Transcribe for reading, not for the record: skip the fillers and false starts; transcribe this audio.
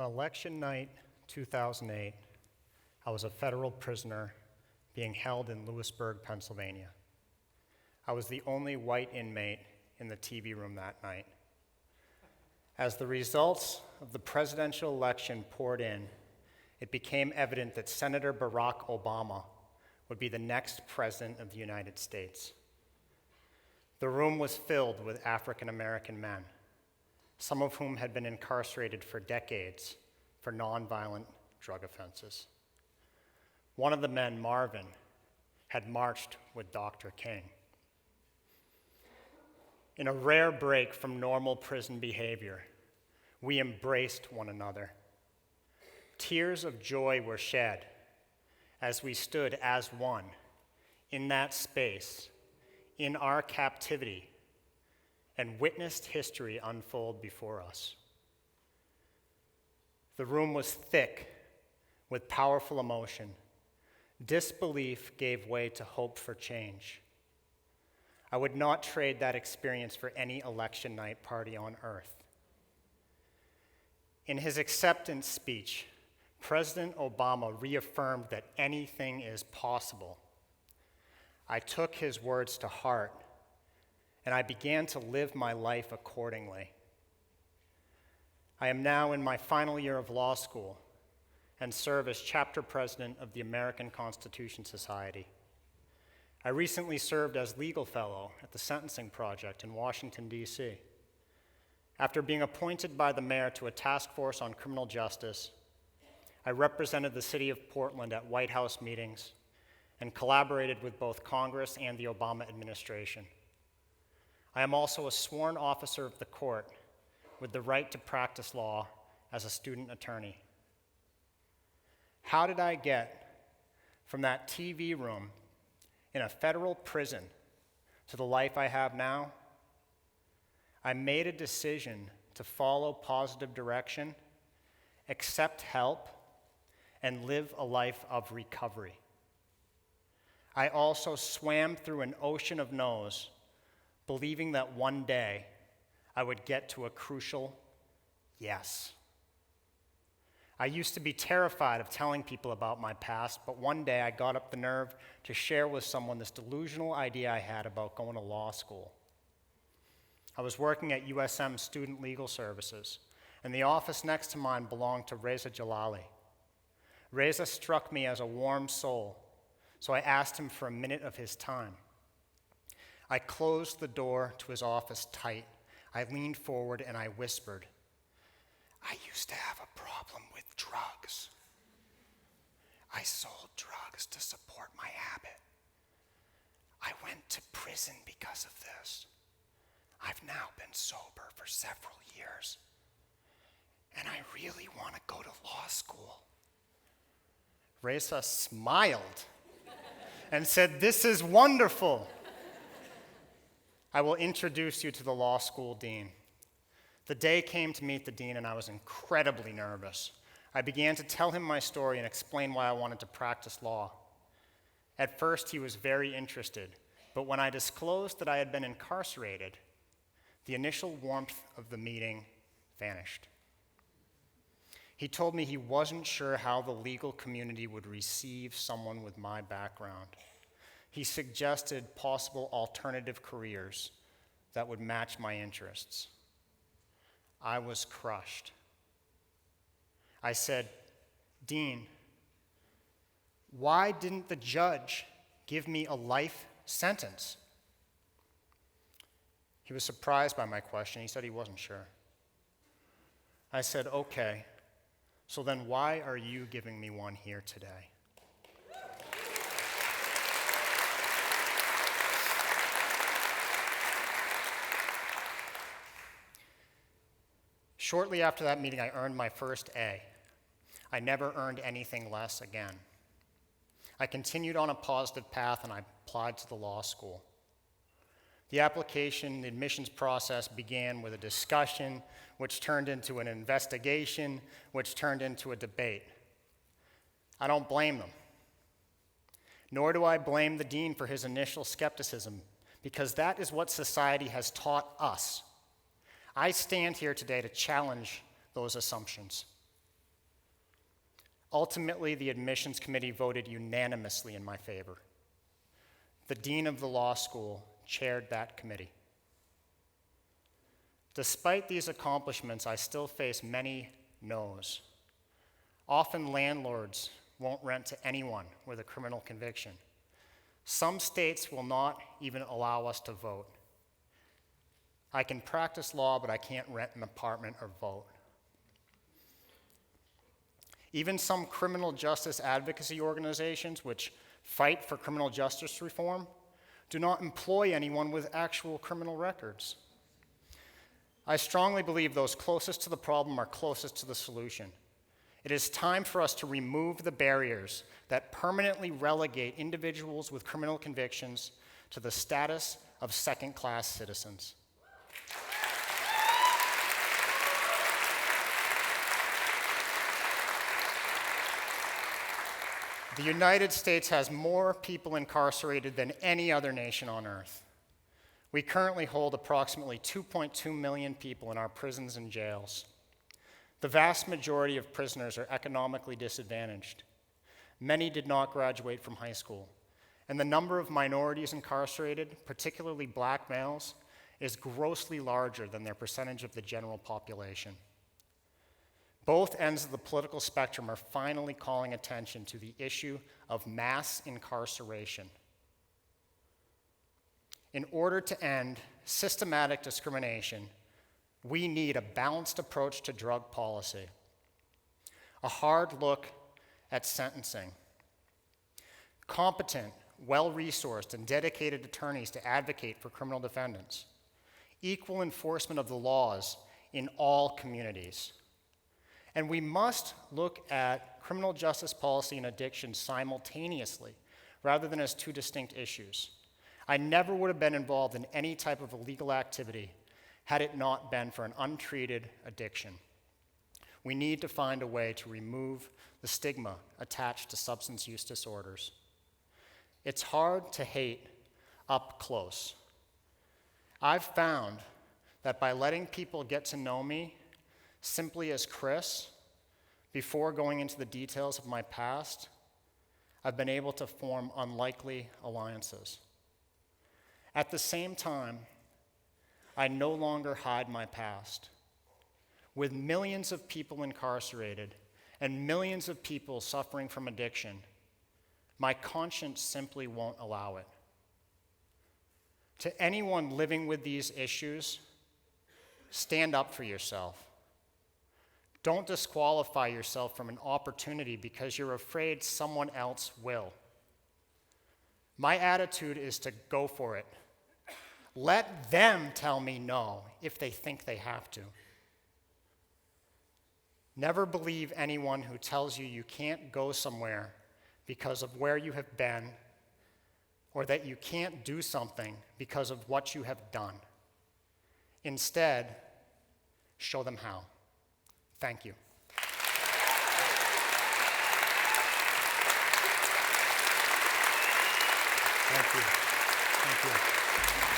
On election night 2008, I was a federal prisoner being held in Lewisburg, Pennsylvania. I was the only white inmate in the TV room that night. As the results of the presidential election poured in, it became evident that Senator Barack Obama would be the next president of the United States. The room was filled with African American men, some of whom had been incarcerated for decades for nonviolent drug offenses. One of the men, Marvin, had marched with Dr. King. In a rare break from normal prison behavior, we embraced one another. Tears of joy were shed as we stood as one in that space, in our captivity, and witnessed history unfold before us. The room was thick with powerful emotion. Disbelief gave way to hope for change. I would not trade that experience for any election night party on earth. In his acceptance speech, President Obama reaffirmed that anything is possible. I took his words to heart, and I began to live my life accordingly. I am now in my final year of law school and serve as chapter president of the American Constitution Society. I recently served as legal fellow at the Sentencing Project in Washington, D.C. After being appointed by the mayor to a task force on criminal justice, I represented the city of Portland at White House meetings and collaborated with both Congress and the Obama administration. I am also a sworn officer of the court with the right to practice law as a student attorney. How did I get from that TV room in a federal prison to the life I have now? I made a decision to follow positive direction, accept help, and live a life of recovery. I also swam through an ocean of no's, believing that one day I would get to a crucial yes. I used to be terrified of telling people about my past, but one day I got up the nerve to share with someone this delusional idea I had about going to law school. I was working at USM Student Legal Services, and the office next to mine belonged to Reza Jalali. Reza struck me as a warm soul, so I asked him for a minute of his time. I closed the door to his office tight. I leaned forward and I whispered, "I used to have a problem with drugs. I sold drugs to support my habit. I went to prison because of this. I've now been sober for several years, and I really want to go to law school." Reza smiled and said, "This is wonderful. I will introduce you to the law school dean." The day came to meet the dean, and I was incredibly nervous. I began to tell him my story and explain why I wanted to practice law. At first, he was very interested, but when I disclosed that I had been incarcerated, the initial warmth of the meeting vanished. He told me he wasn't sure how the legal community would receive someone with my background. He suggested possible alternative careers that would match my interests. I was crushed. I said, "Dean, why didn't the judge give me a life sentence?" He was surprised by my question. He said he wasn't sure. I said, "Okay, so then why are you giving me one here today?" Shortly after that meeting, I earned my first A. I never earned anything less again. I continued on a positive path, and I applied to the law school. The application, the admissions process began with a discussion, which turned into an investigation, which turned into a debate. I don't blame them. Nor do I blame the dean for his initial skepticism, because that is what society has taught us. I stand here today to challenge those assumptions. Ultimately, the admissions committee voted unanimously in my favor. The dean of the law school chaired that committee. Despite these accomplishments, I still face many no's. Often landlords won't rent to anyone with a criminal conviction. Some states will not even allow us to vote. I can practice law, but I can't rent an apartment or vote. Even some criminal justice advocacy organizations, which fight for criminal justice reform, do not employ anyone with actual criminal records. I strongly believe those closest to the problem are closest to the solution. It is time for us to remove the barriers that permanently relegate individuals with criminal convictions to the status of second-class citizens. The United States has more people incarcerated than any other nation on earth. We currently hold approximately 2.2 million people in our prisons and jails. The vast majority of prisoners are economically disadvantaged. Many did not graduate from high school, and the number of minorities incarcerated, particularly black males, is grossly larger than their percentage of the general population. Both ends of the political spectrum are finally calling attention to the issue of mass incarceration. In order to end systematic discrimination, we need a balanced approach to drug policy, a hard look at sentencing, competent, well-resourced, and dedicated attorneys to advocate for criminal defendants, equal enforcement of the laws in all communities. And we must look at criminal justice policy and addiction simultaneously, rather than as two distinct issues. I never would have been involved in any type of illegal activity had it not been for an untreated addiction. We need to find a way to remove the stigma attached to substance use disorders. It's hard to hate up close. I've found that by letting people get to know me simply as Chris, before going into the details of my past, I've been able to form unlikely alliances. At the same time, I no longer hide my past. With millions of people incarcerated and millions of people suffering from addiction, my conscience simply won't allow it. To anyone living with these issues, stand up for yourself. Don't disqualify yourself from an opportunity because you're afraid someone else will. My attitude is to go for it. Let them tell me no if they think they have to. Never believe anyone who tells you you can't go somewhere because of where you have been, or that you can't do something because of what you have done. Instead, show them how. Thank you. Thank you. Thank you.